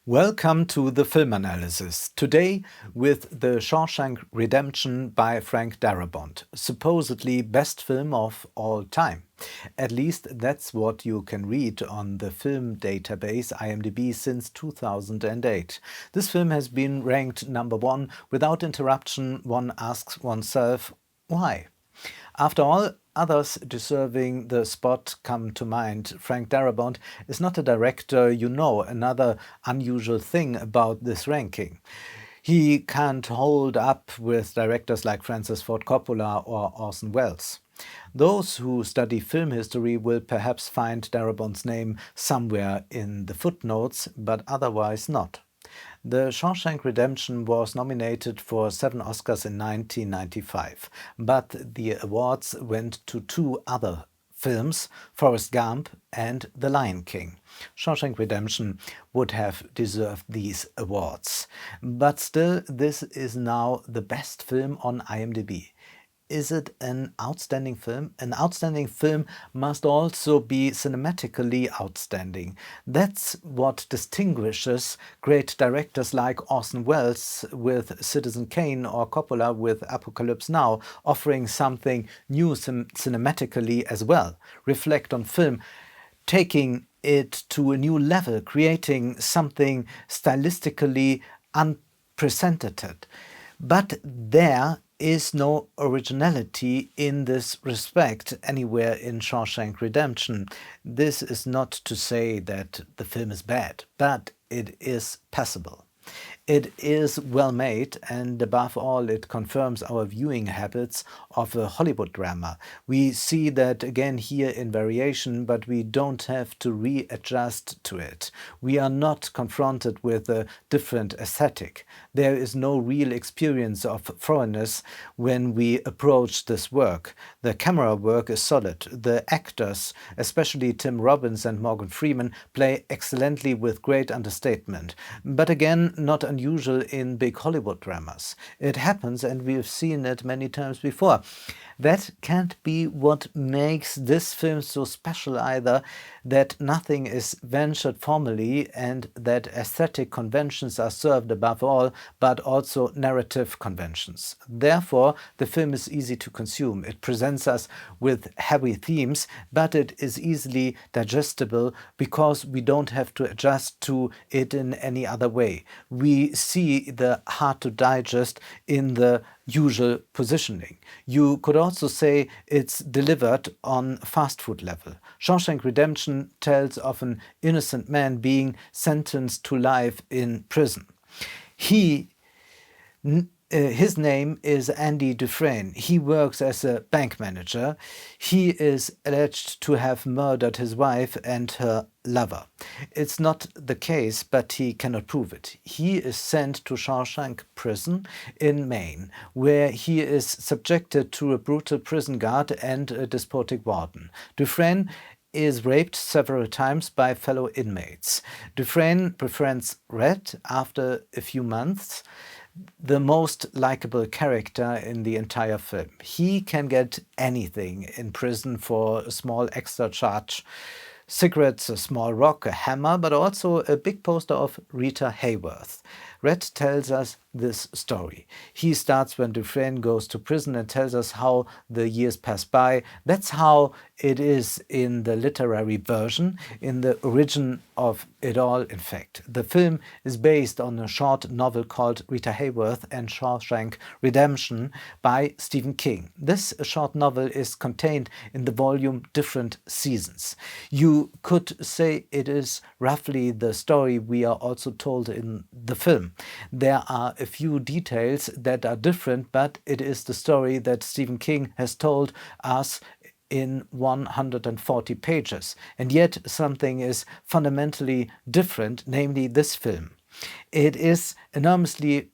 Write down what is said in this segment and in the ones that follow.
Welcome to the film analysis. Today with the Shawshank Redemption by Frank Darabont, supposedly best film of all time. At least that's what you can read on the film database IMDB since 2008. This film has been ranked #1 without interruption. One asks oneself, why? After all others deserving the spot come to mind, Frank Darabont is not a director you know. Another unusual thing about this ranking. He can't hold up with directors like Francis Ford Coppola or Orson Welles. Those who study film history will perhaps find Darabont's name somewhere in the footnotes, but otherwise not. The Shawshank Redemption was nominated for 7 Oscars in 1995, but the awards went to 2 other films, Forrest Gump and The Lion King. Shawshank Redemption would have deserved these awards. But still, this is now the best film on IMDb. Is it an outstanding film? An outstanding film must also be cinematically outstanding. That's what distinguishes great directors like Orson Welles with Citizen Kane or Coppola with Apocalypse Now, offering something new cinematically as well. Reflect on film, taking it to a new level, creating something stylistically unprecedented. But there is no originality in this respect anywhere in Shawshank Redemption. This is not to say that the film is bad, but it is passable. It is well made, and above all it confirms our viewing habits of a Hollywood drama. We see that again here in variation, but we don't have to readjust to it. We are not confronted with a different aesthetic. There is no real experience of foreignness when we approach this work. The camera work is solid. The actors, especially Tim Robbins and Morgan Freeman, play excellently with great understatement. But again, not unusual in big Hollywood dramas. It happens, and we've seen it many times before. That can't be what makes this film so special either, that nothing is ventured formally and that aesthetic conventions are served above all, but also narrative conventions. Therefore, the film is easy to consume. It presents us with heavy themes, but it is easily digestible because we don't have to adjust to it in any other way. We see the hard to digest in the usual positioning. You could also say it's delivered on fast food level. Shawshank Redemption tells of an innocent man being sentenced to life in prison. His name is Andy Dufresne. He works as a bank manager. He is alleged to have murdered his wife and her lover. It's not the case, but he cannot prove it. He is sent to Shawshank Prison in Maine, where he is subjected to a brutal prison guard and a despotic warden. Dufresne is raped several times by fellow inmates. Dufresne befriends Red after a few months, the most likable character in the entire film. He can get anything in prison for a small extra charge. Cigarettes, a small rock, a hammer, but also a big poster of Rita Hayworth. Red tells us this story. He starts when Dufresne goes to prison and tells us how the years pass by. That's how it is in the literary version, in the origin of it all, in fact. The film is based on a short novel called Rita Hayworth and Shawshank Redemption by Stephen King. This short novel is contained in the volume Different Seasons. You could say it is roughly the story we are also told in the film. There are a few details that are different, but it is the story that Stephen King has told us in 140 pages. And yet something is fundamentally different, namely this film. It is enormously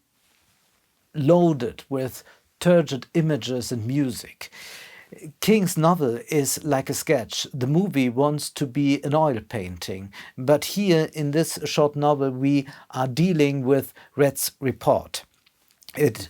loaded with turgid images and music. King's novel is like a sketch. The movie wants to be an oil painting. But here in this short novel we are dealing with Red's report. It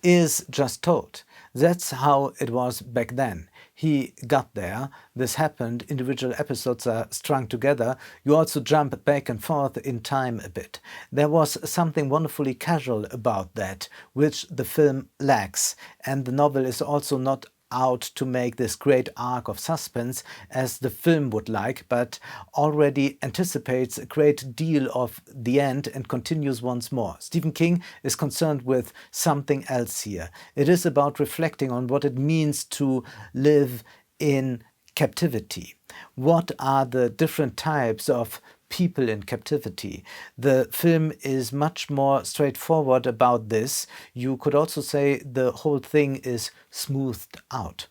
is just told. That's how it was back then. He got there, this happened, individual episodes are strung together, you also jump back and forth in time a bit. There was something wonderfully casual about that, which the film lacks, and the novel is also not out to make this great arc of suspense as the film would like, but already anticipates a great deal of the end and continues once more. Stephen King is concerned with something else here. It is about reflecting on what it means to live in captivity. What are the different types of people in captivity? The film is much more straightforward about this. You could also say the whole thing is smoothed out.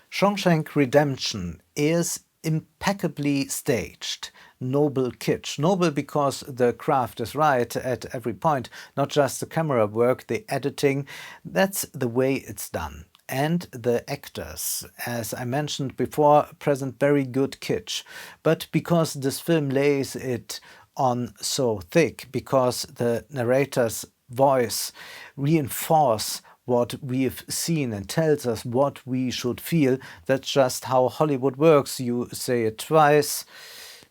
Shawshank Redemption is impeccably staged. Noble kitsch. Noble because the craft is right at every point, not just the camera work, the editing. That's the way it's done. And the actors, as I mentioned before, present very good kitsch. But because this film lays it on so thick, because the narrator's voice reinforces what we've seen and tells us what we should feel, that's just how Hollywood works. You say it twice,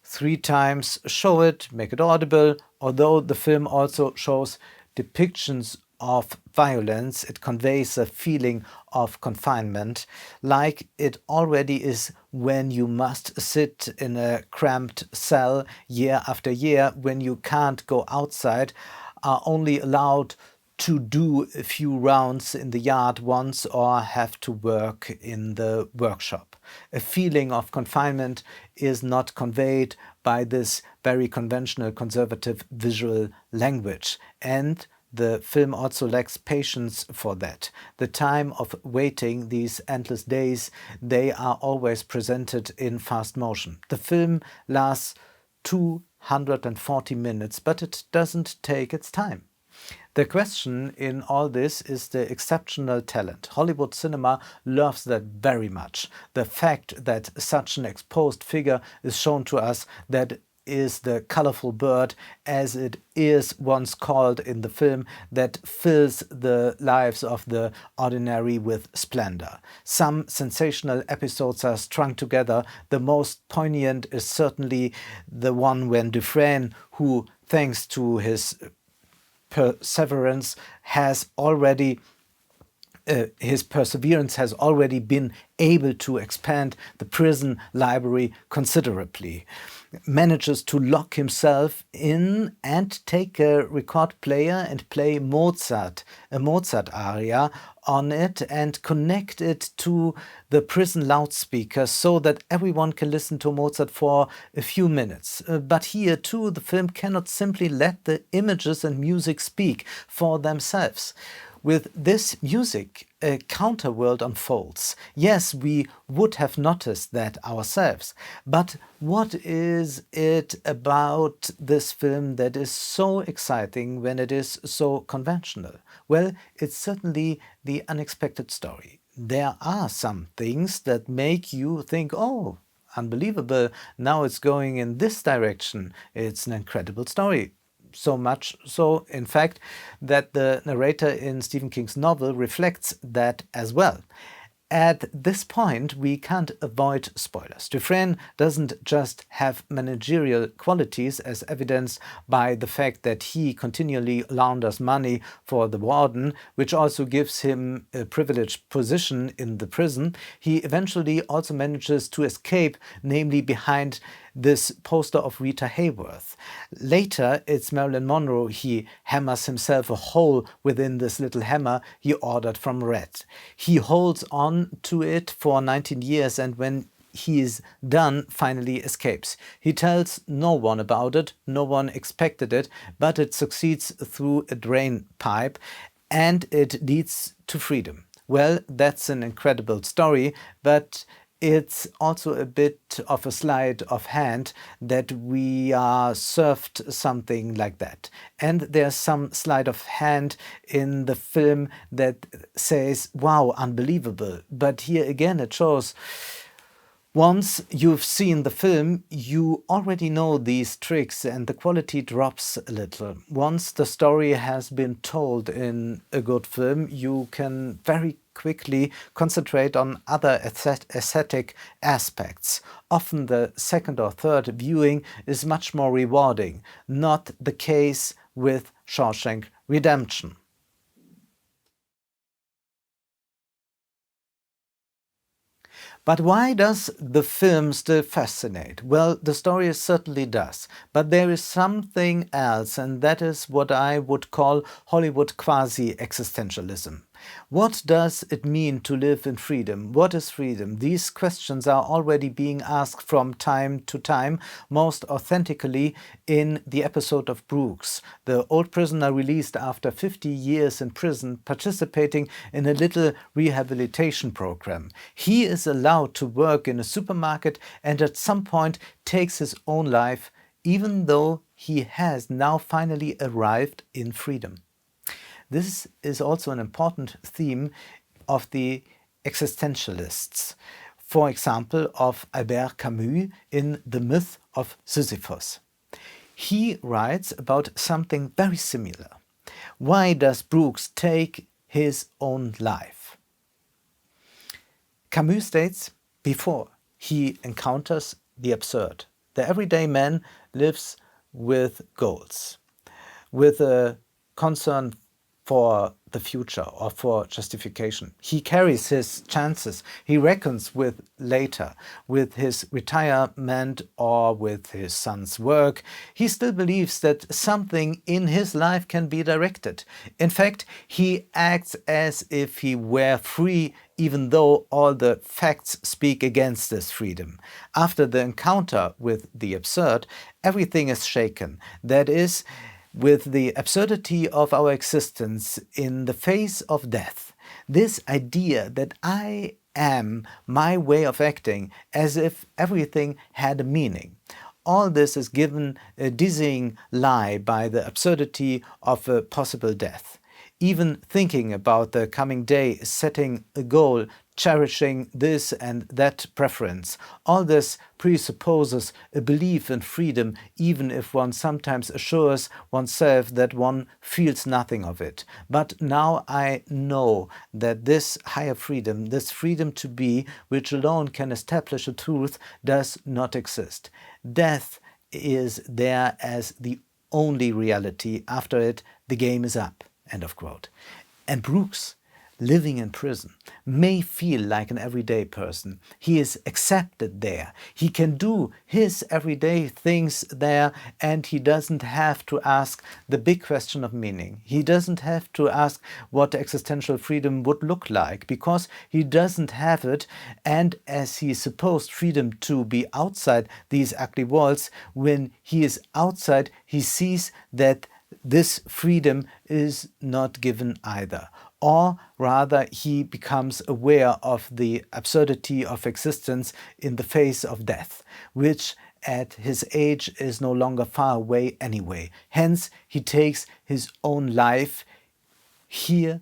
3 times, show it, make it audible. Although the film also shows depictions of violence, it conveys a feeling of confinement, like it already is when you must sit in a cramped cell year after year, when you can't go outside, are only allowed to do a few rounds in the yard once or have to work in the workshop. A feeling of confinement is not conveyed by this very conventional conservative visual language, and the film also lacks patience for that. The time of waiting, these endless days, they are always presented in fast motion. The film lasts 240 minutes, but it doesn't take its time. The question in all this is the exceptional talent. Hollywood cinema loves that very much. The fact that such an exposed figure is shown to us, that is the colorful bird, as it is once called in the film, that fills the lives of the ordinary with splendor. Some sensational episodes are strung together. The most poignant is certainly the one when Dufresne, who thanks to his perseverance has already been able to expand the prison library considerably, manages to lock himself in and take a record player and play Mozart, a Mozart aria on it, and connect it to the prison loudspeaker so that everyone can listen to Mozart for a few minutes. But here too, the film cannot simply let the images and music speak for themselves. With this music, a counterworld unfolds. Yes, we would have noticed that ourselves. But what is it about this film that is so exciting when it is so conventional? Well, it's certainly the unexpected story. There are some things that make you think, oh, unbelievable, now it's going in this direction. It's an incredible story. So much so, in fact, that the narrator in Stephen King's novel reflects that as well. At this point, we can't avoid spoilers. Dufresne doesn't just have managerial qualities, as evidenced by the fact that he continually launders money for the warden, which also gives him a privileged position in the prison. He eventually also manages to escape, namely behind this poster of Rita Hayworth. Later, it's Marilyn Monroe. He hammers himself a hole within this little hammer he ordered from Red. He holds on to it for 19 years, and when he is done, finally escapes. He tells no one about it, no one expected it, but it succeeds through a drain pipe, and it leads to freedom. Well, that's an incredible story, but it's also a bit of a sleight of hand that we are served something like that. And there's some sleight of hand in the film that says, wow, unbelievable. But here again it shows, Once you've seen the film, you already know these tricks and the quality drops a little. Once the story has been told in a good film, you can very quickly concentrate on other aesthetic aspects. Often the second or third viewing is much more rewarding. Not the case with Shawshank Redemption. But why does the film still fascinate? Well, the story certainly does. But there is something else, and that is what I would call Hollywood quasi-existentialism. What does it mean to live in freedom? What is freedom? These questions are already being asked from time to time, most authentically in the episode of Brooks, the old prisoner released after 50 years in prison, participating in a little rehabilitation program. He is allowed to work in a supermarket and at some point takes his own life, even though he has now finally arrived in freedom. This is also an important theme of the existentialists, for example of Albert Camus in The Myth of Sisyphus. He writes about something very similar. Why does Brooks take his own life? Camus states, before he encounters the absurd, the everyday man lives with goals, with a concern for the future or for justification. He carries his chances. He reckons with later, with his retirement or with his son's work. He still believes that something in his life can be directed. In fact, he acts as if he were free, even though all the facts speak against this freedom. After the encounter with the absurd, everything is shaken. That is, with the absurdity of our existence in the face of death. This idea that I am my way of acting, as if everything had a meaning. All this is given a dizzying lie by the absurdity of a possible death. Even thinking about the coming day, setting a goal, cherishing this and that preference. All this presupposes a belief in freedom, even if one sometimes assures oneself that one feels nothing of it. But now I know that this higher freedom, this freedom to be, which alone can establish a truth, does not exist. Death is there as the only reality. After it, the game is up. End of quote. And Brooks, living in prison, may feel like an everyday person. He is accepted there. He can do his everyday things there, and he doesn't have to ask the big question of meaning. He doesn't have to ask what existential freedom would look like, because he doesn't have it. And as he supposed freedom to be outside these ugly walls, when he is outside, he sees that this freedom is not given either. Or rather, he becomes aware of the absurdity of existence in the face of death, which at his age is no longer far away anyway. Hence, he takes his own life. Here,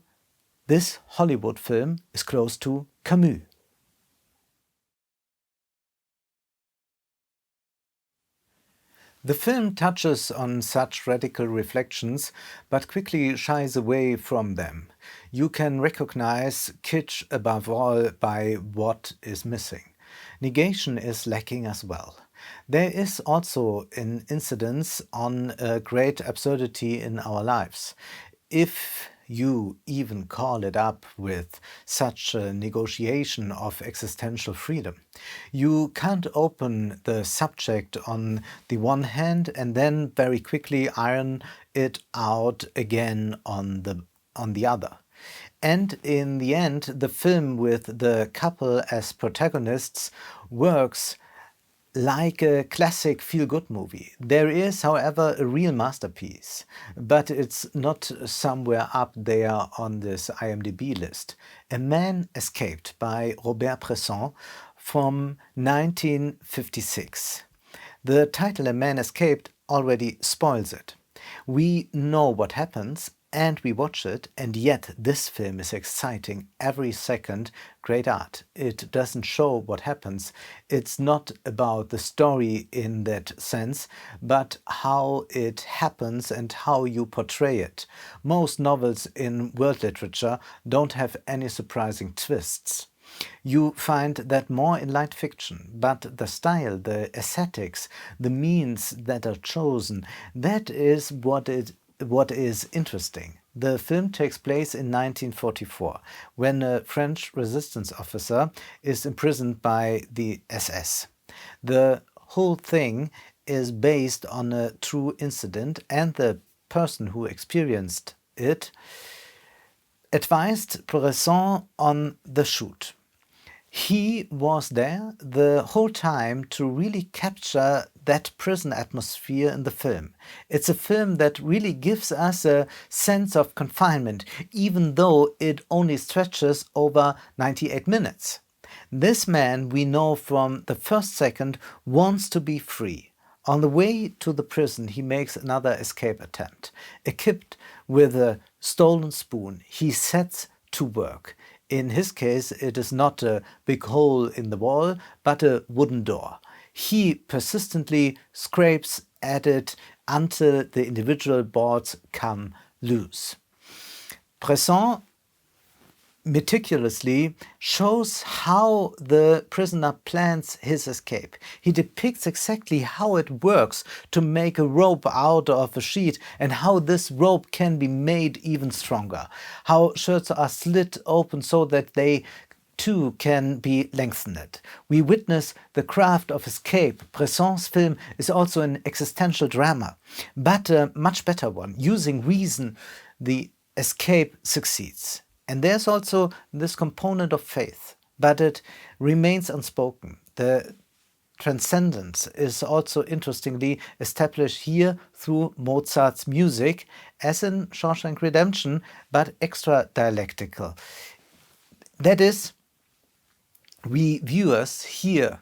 this Hollywood film is close to Camus. The film touches on such radical reflections, but quickly shies away from them. You can recognize kitsch above all by what is missing. Negation is lacking as well. There is also an incidence on a great absurdity in our lives. If you even call it up with such a negotiation of existential freedom. You can't open the subject on the one hand and then very quickly iron it out again on the other. And in the end, the film with the couple as protagonists works like a classic feel-good movie. There is, however, a real masterpiece, but it's not somewhere up there on this IMDB list. A Man Escaped by Robert-Bresson from 1956. The title A Man Escaped already spoils it. We know what happens. and we watch it, and yet this film is exciting every second. Great art. It doesn't show what happens. It's not about the story in that sense, but how it happens and how you portray it. Most novels in world literature don't have any surprising twists. You find that more in light fiction, but the style, the aesthetics, the means that are chosen, that is what is interesting. The film takes place in 1944, when a French resistance officer is imprisoned by the SS. The whole thing is based on a true incident, and the person who experienced it advised Bresson on the shoot. He was there the whole time to really capture that prison atmosphere in the film. It's a film that really gives us a sense of confinement, even though it only stretches over 98 minutes. This man, we know from the first second, wants to be free. On the way to the prison, he makes another escape attempt. Equipped with a stolen spoon, he sets to work. In his case, it is not a big hole in the wall, but a wooden door. He persistently scrapes at it until the individual boards come loose. Bresson meticulously shows how the prisoner plans his escape. He depicts exactly how it works to make a rope out of a sheet, and how this rope can be made even stronger. How shirts are slit open so that they too can be lengthened. We witness the craft of escape. Bresson's film is also an existential drama, but a much better one. Using reason, the escape succeeds. And there's also this component of faith, but it remains unspoken. The transcendence is also interestingly established here through Mozart's music, as in Shawshank Redemption, but extra dialectical. That is, we viewers hear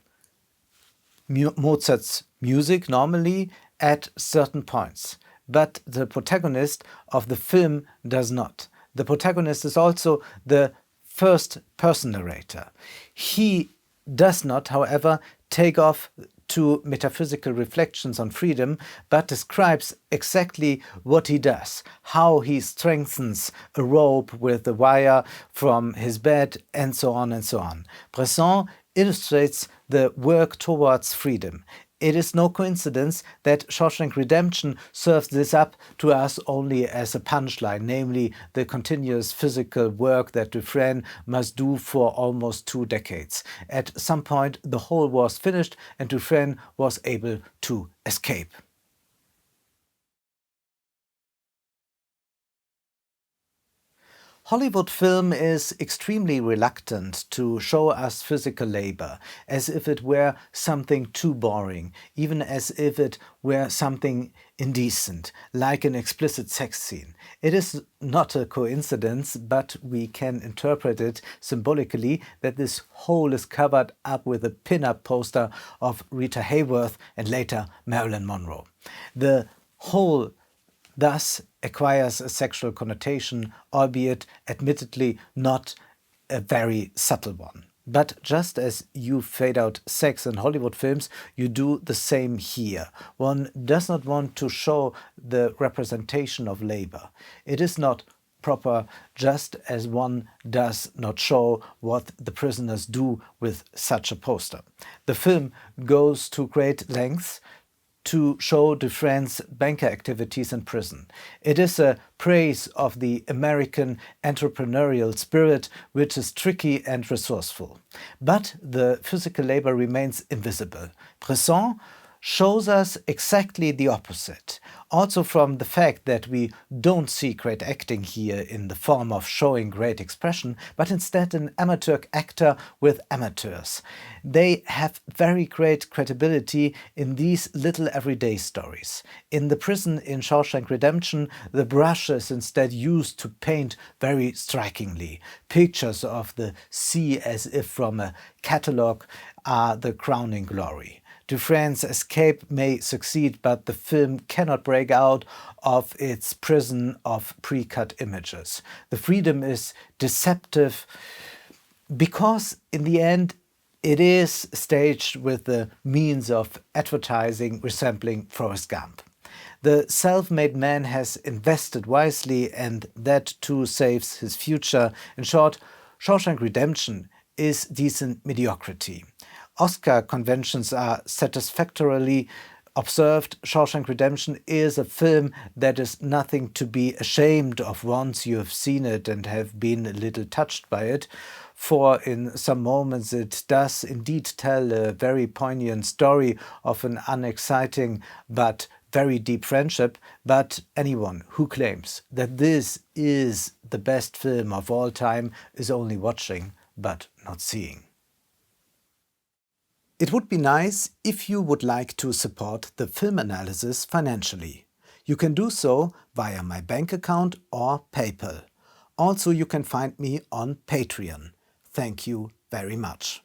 Mozart's music normally at certain points, but the protagonist of the film does not. The protagonist is also the first-person narrator. He does not, however, take off to metaphysical reflections on freedom, but describes exactly what he does, how he strengthens a rope with a wire from his bed, and so on and so on. Bresson illustrates the work towards freedom. It is no coincidence that Shawshank Redemption serves this up to us only as a punchline, namely the continuous physical work that Dufresne must do for almost 2 decades. At some point, the whole was finished and Dufresne was able to escape. Hollywood film is extremely reluctant to show us physical labor, as if it were something too boring, even as if it were something indecent, like an explicit sex scene. It is not a coincidence, but we can interpret it symbolically, that this whole is covered up with a pin-up poster of Rita Hayworth and later Marilyn Monroe. The whole thus acquires a sexual connotation, albeit admittedly not a very subtle one. But just as you fade out sex in Hollywood films, you do the same here. One does not want to show the representation of labor. It is not proper, just as one does not show what the prisoners do with such a poster. The film goes to great lengths to show Dufresne's banker activities in prison. It is a praise of the American entrepreneurial spirit, which is tricky and resourceful. But the physical labor remains invisible. Bresson shows us exactly the opposite. Also from the fact that we don't see great acting here in the form of showing great expression, but instead an amateur actor with amateurs. They have very great credibility in these little everyday stories. In the prison in Shawshank Redemption, the brush is instead used to paint very strikingly. Pictures of the sea as if from a catalogue are the crowning glory. Dufresne's escape may succeed, but the film cannot break out of its prison of pre-cut images. The freedom is deceptive because in the end it is staged with the means of advertising resembling Forrest Gump. The self-made man has invested wisely, and that too saves his future. In short, Shawshank Redemption is decent mediocrity. Oscar conventions are satisfactorily observed. Shawshank Redemption is a film that is nothing to be ashamed of once you have seen it and have been a little touched by it, for in some moments it does indeed tell a very poignant story of an unexciting but very deep friendship. But anyone who claims that this is the best film of all time is only watching but not seeing. It would be nice if you would like to support the film analysis financially. You can do so via my bank account or PayPal. Also, you can find me on Patreon. Thank you very much.